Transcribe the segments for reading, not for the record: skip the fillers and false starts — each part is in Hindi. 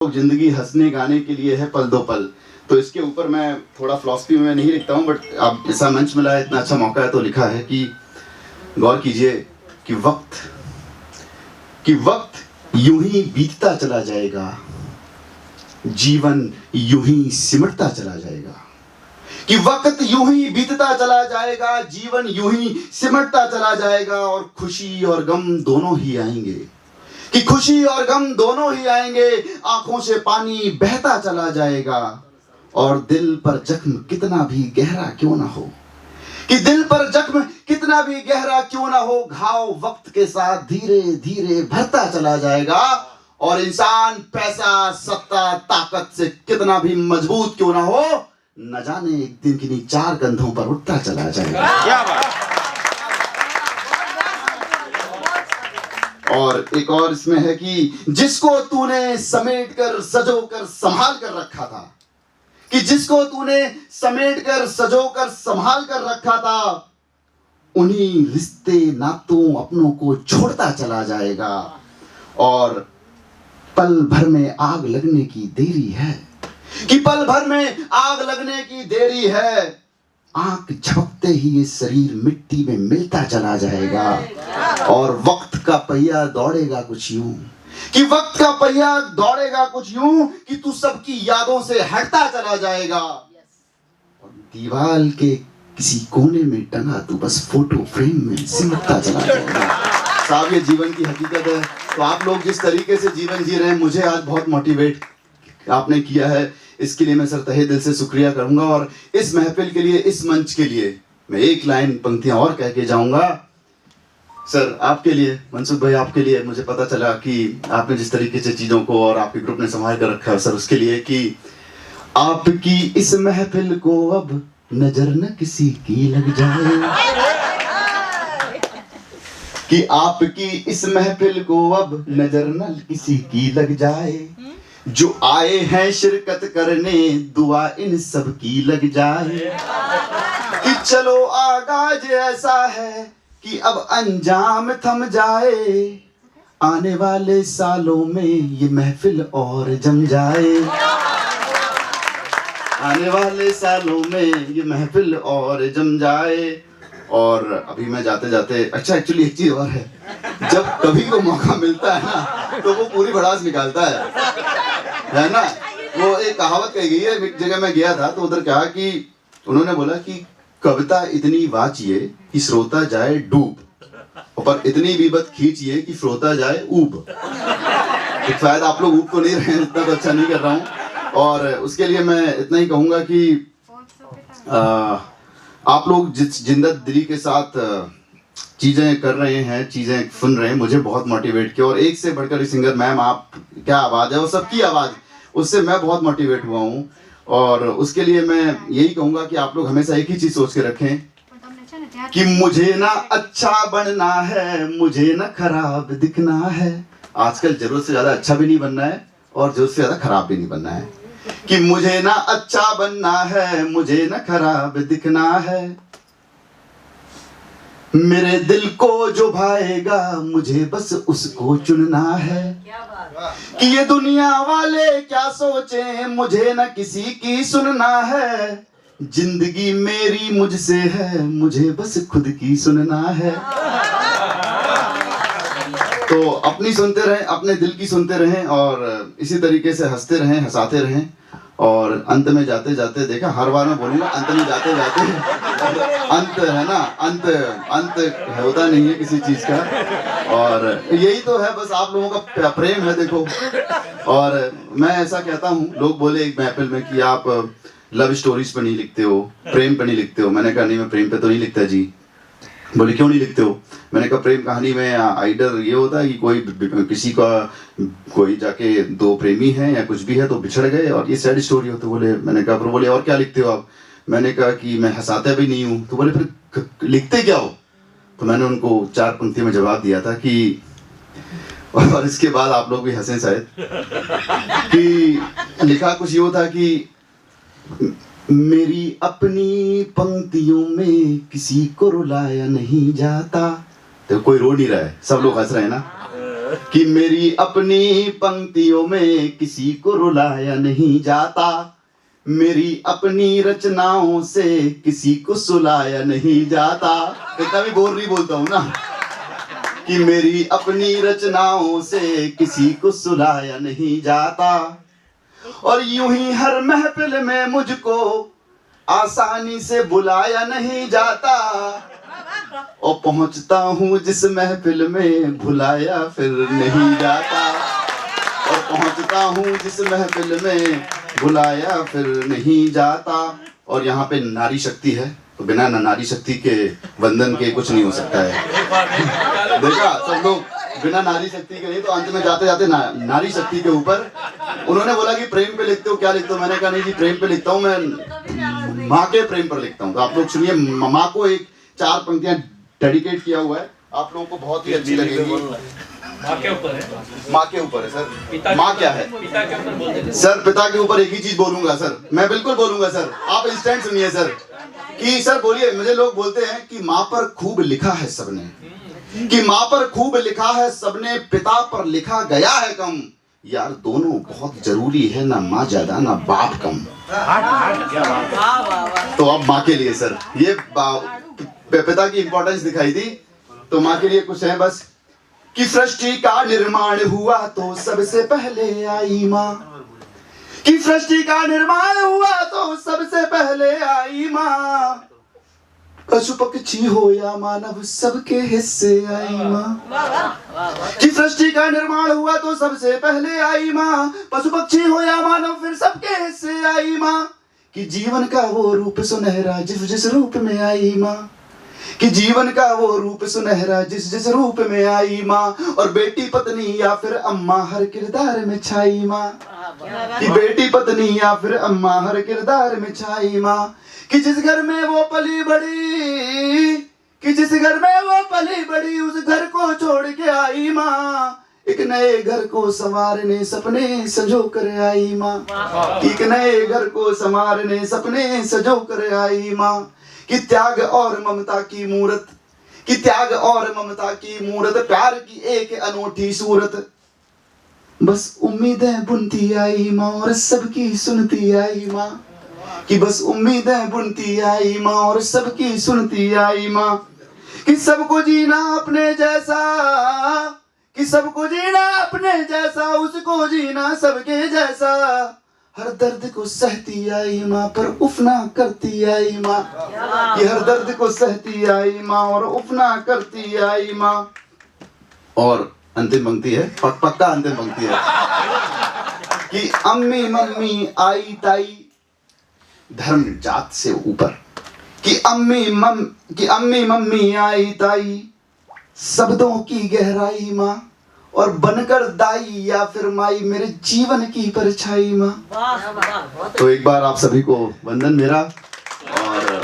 जिंदगी हंसने गाने के लिए है पल दो पल। तो इसके ऊपर मैं थोड़ा फिलॉसफी में नहीं लिखता हूँ, बट अब ऐसा मंच मिला है, इतना अच्छा मौका है, तो लिखा है कि गौर कीजिए कि वक्त यूं ही बीतता चला जाएगा, जीवन यूं ही सिमटता चला जाएगा। कि वक्त यूं ही बीतता चला जाएगा, जीवन यूं ही सिमटता चला जाएगा, और खुशी और गम दोनों ही आएंगे। कि खुशी और गम दोनों ही आएंगे, आंखों से पानी बहता चला जाएगा, और दिल पर जख्म कितना भी गहरा क्यों ना हो, कि दिल पर जख्म कितना भी गहरा क्यों ना हो, घाव वक्त के साथ धीरे धीरे भरता चला जाएगा, और इंसान पैसा सत्ता ताकत से कितना भी मजबूत क्यों ना हो, न जाने एक दिन किन्हीं चार कंधों पर उठता चला जाएगा। क्या बात। और एक और इसमें है कि जिसको तूने समेट कर सजो कर संभाल कर रखा था, कि जिसको तूने समेट कर सजो कर संभाल कर रखा था, उन्हीं रिश्ते नातों अपनों को छोड़ता चला जाएगा, और पल भर में आग लगने की देरी है, कि पल भर में आग लगने की देरी है, आंख झपकते ही ये शरीर मिट्टी में मिलता चला जाएगा, और वक्त का पहिया दौड़ेगा कुछ यूं, कि वक्त का पहिया दौड़ेगा कुछ यूं, कि तू सबकी यादों से हटता चला जाएगा, और दीवार के किसी कोने में टंगा तू बस फोटो फ्रेम में सिमटता चला जाएगा। साहब, ये जीवन की हकीकत है। तो आप लोग जिस तरीके से जीवन जी रहे हैं, मुझे आज बहुत मोटिवेट आपने किया है, इसके लिए मैं सर तहे दिल से शुक्रिया करूंगा। और इस महफिल के लिए, इस मंच के लिए मैं एक लाइन पंक्तियां और कह के जाऊंगा। सर, आपके लिए, मनसूख भाई, आपके लिए मुझे पता चला कि आपने जिस तरीके से चीजों को और आपके ग्रुप ने संभाल कर रखा है, सर उसके लिए कि आपकी इस महफिल को अब नजर न किसी की लग जाए, कि आपकी इस महफिल को अब नजर न किसी की लग जाए, जो आए हैं शिरकत करने दुआ इन सब की लग जाए, कि चलो आगाज ऐसा है कि अब अंजाम थम जाए, आने वाले सालों में ये महफिल और जम जाए, आने वाले सालों में ये महफिल और जम जाए। और अभी मैं जाते जाते, अच्छा एक्चुअली एक चीज और है, जब कभी को मौका मिलता है ना, तो वो पूरी भड़ास निकालता है ना। वो एक कहावत कही गई है, एक जगह मैं गया था तो उधर कहा कि उन्होंने बोला कि कविता इतनी वाचिए कि श्रोता जाए डूब, पर इतनी विबत खींचिए कि श्रोता जाए ऊब। तो शायद आप लोग ऊब तो नहीं रहे हैं, इतना तो अच्छा नहीं कर रहा हूँ। और उसके लिए मैं इतना ही कहूँगा कि आप लोग जिस जिंदत दिली के साथ चीज़ें कर रहे हैं, चीज़ें सुन रहे हैं, मुझे बहुत मोटिवेट किया। और एक से बढ़कर सिंगर, मैम आप क्या आवाज़ है, वो सबकी आवाज़, उससे मैं बहुत मोटिवेट हुआ हूँ। और उसके लिए मैं यही कहूँगा कि आप लोग हमेशा एक ही चीज़ सोच के रखें कि मुझे ना अच्छा बनना है, मुझे ना खराब दिखना है। आजकल जरूरत से ज़्यादा अच्छा भी नहीं बनना है और जरूरत से ज़्यादा खराब भी नहीं बनना है, कि मुझे ना अच्छा बनना है, मुझे ना खराब दिखना है, मेरे दिल को जो भाएगा मुझे बस उसको चुनना है, कि ये दुनिया वाले क्या सोचें मुझे ना किसी की सुनना है, जिंदगी मेरी मुझसे है, मुझे बस खुद की सुनना है। तो अपनी सुनते रहें, अपने दिल की सुनते रहें, और इसी तरीके से हंसते रहें, हंसाते रहें, और अंत में जाते जाते, देखा हर बार मैं बोलूँगा अंत में जाते जाते, अंत है ना, अंत होता नहीं है किसी चीज़ का, और यही तो है बस आप लोगों का प्रेम है, देखो। और मैं ऐसा कहता हूँ, लोग बोले एक महफिल में कि आप लव स्टोरीज पे नहीं लिखते हो, प्रेम पे नहीं लिखते हो। मैंने कहा नहीं, मैं प्रेम पे तो नहीं लिखता जी। बोले क्यों नहीं लिखते हो? मैंने कहा प्रेम कहानी में आइडर ये होता है कि कोई किसी का, कोई जाके दो प्रेमी हैं या कुछ भी है तो बिछड़ गए, और ये सैड स्टोरी होती। बोले, मैंने कहा, बोले और क्या लिखते हो आप? मैंने कहा कि मैं हंसाता भी नहीं हूँ। तो बोले फिर लिखते क्या हो? तो मैंने उनको 4 पंक्ति में जवाब दिया था कि, और इसके बाद आप लोग भी हंसे शायद, कि लिखा कुछ ये था कि मेरी अपनी पंक्तियों में किसी को रुलाया नहीं जाता। तो कोई रो नहीं रहा है, सब लोग हंस रहे हैं ना। कि मेरी अपनी पंक्तियों में किसी को रुलाया नहीं जाता, मेरी अपनी रचनाओं से किसी को सुलाया नहीं जाता। इतना भी बोल नहीं बोलता हूं ना कि मेरी अपनी रचनाओं से किसी को सुलाया नहीं जाता। और यूं ही हर महफिल में मुझको आसानी से बुलाया नहीं जाता, और पहुंचता हूं जिस महफिल में भुलाया फिर नहीं जाता, और पहुंचता हूं जिस महफिल में भुलाया फिर नहीं जाता। और यहाँ पे नारी शक्ति है, तो बिना नारी शक्ति के वंदन के कुछ नहीं हो सकता है। देखा सब लोग बिना नारी शक्ति के नहीं, तो अंत में जाते जाते नारी शक्ति के ऊपर उन्होंने बोला कि प्रेम पे लिखते हो, क्या लिखते हो? मैंने कहा नहीं जी, प्रेम पे लिखता हूँ, मैं माँ के प्रेम पर लिखता हूँ। तो आप लोग सुनिए, माँ को एक 4 पंक्तियां डेडिकेट किया हुआ है, आप लोगों को बहुत ही अच्छी लगेगी। माँ के ऊपर है, माँ के ऊपर है सर। माँ क्या है? पिता के ऊपर बोल देते सर, पिता के ऊपर एक ही चीज बोलूंगा सर, मैं बिल्कुल बोलूंगा सर, आप इंस्टेंट सुनिए सर। कि सर बोलिए, मुझे लोग बोलते हैं कि माँ पर खूब लिखा है सबने, कि माँ पर खूब लिखा है सबने, पिता पर लिखा गया है कम। यार दोनों बहुत जरूरी है, ना माँ ज्यादा ना बाप कम। तो अब माँ के लिए सर, ये पिता की इंपॉर्टेंस दिखाई दी, तो माँ के लिए कुछ है बस। कि सृष्टि का निर्माण हुआ तो सबसे पहले आई माँ, कि सृष्टि का निर्माण हुआ तो सबसे पहले आई माँ, पशु पक्षी हो या मानव सबके हिस्से आई माँ। कि सृष्टि का निर्माण हुआ तो सबसे पहले आई माँ, पशु पक्षी हो या मानव फिर सबके हिस्से आई माँ। कि जीवन का वो रूप सुनहरा जिस जिस रूप में आई माँ, कि जीवन का वो रूप सुनहरा जिस जिस रूप में आई माँ। और बेटी पत्नी या फिर अम्मा हर किरदार में छाई माँ, कि बेटी पत्नी या फिर अम्मा हर किरदार में छाई माँ। कि जिस घर में वो पली बड़ी, कि जिस घर में वो पली बड़ी, उस घर को छोड़ के आई माँ। एक नए घर को संवारने सपने सजो कर आई माँ, एक नए घर को संवारने सपने सजो कर आई माँ। कि त्याग और ममता की मूरत, कि त्याग और ममता की मूरत, प्यार की एक अनोखी सूरत, बस उम्मीदें बुनती आई माँ और सबकी सुनती आई माँ। कि बस उम्मीदें बुनती आई माँ और सबकी सुनती आई माँ। कि सबको जीना अपने जैसा, कि सबको जीना अपने जैसा, उसको जीना सबके जैसा। हर दर्द को सहती आई माँ पर उफ ना करती आई माँ, कि हर दर्द को सहती आई माँ और उफ ना करती आई माँ। और अंतिम पंक्ति है, पक्का अंतिम पंक्ति है। कि अम्मी मम्मी आई ताई धर्म जात से ऊपर, कि अम्मी मम्मी आई ताई शब्दों की गहराई माँ, और बनकर दाई या फिर माई मेरे जीवन की परछाई माँ। तो एक बार आप सभी को वंदन मेरा। और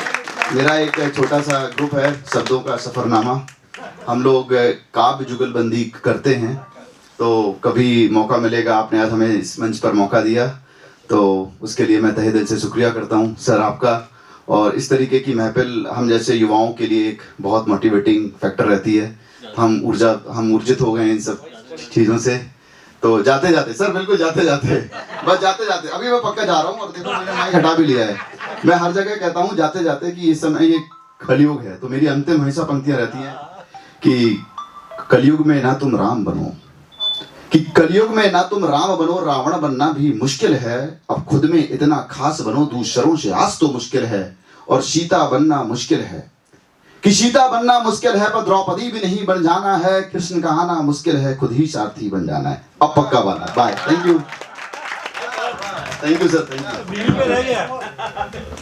मेरा एक छोटा सा ग्रुप है, शब्दों का सफरनामा। हम लोग काव्य जुगलबंदी करते हैं, तो कभी मौका मिलेगा, आपने आज हमें इस मंच पर मौका दिया, तो उसके लिए मैं तहे दिल से शुक्रिया करता हूँ सर आपका। और इस तरीके की महफिल हम जैसे युवाओं के लिए एक बहुत मोटिवेटिंग फैक्टर रहती है। हम ऊर्जित हो गए इन सब चीज़ों से। तो जाते जाते सर, बिल्कुल जाते जाते, बस जाते जाते, अभी मैं पक्का जा रहा हूँ, और देखो मैंने माइक हटा भी लिया है। मैं हर जगह कहता हूँ जाते जाते कि इस समय ये कलयुग है, तो मेरी अंतिम हमेशा पंक्तियाँ रहती हैं कि कलयुग में ना तुम राम बनो, कि कलयुग में ना तुम राम बनो, रावण बनना भी मुश्किल है। अब खुद में इतना खास बनो, दूसरों से आस तो मुश्किल है। और सीता बनना मुश्किल है, कि सीता बनना मुश्किल है, पर द्रौपदी भी नहीं बन जाना है। कृष्ण का आना मुश्किल है, खुद ही सारथी बन जाना है। अब पक्का वाला। Bye, thank you sir, thank you.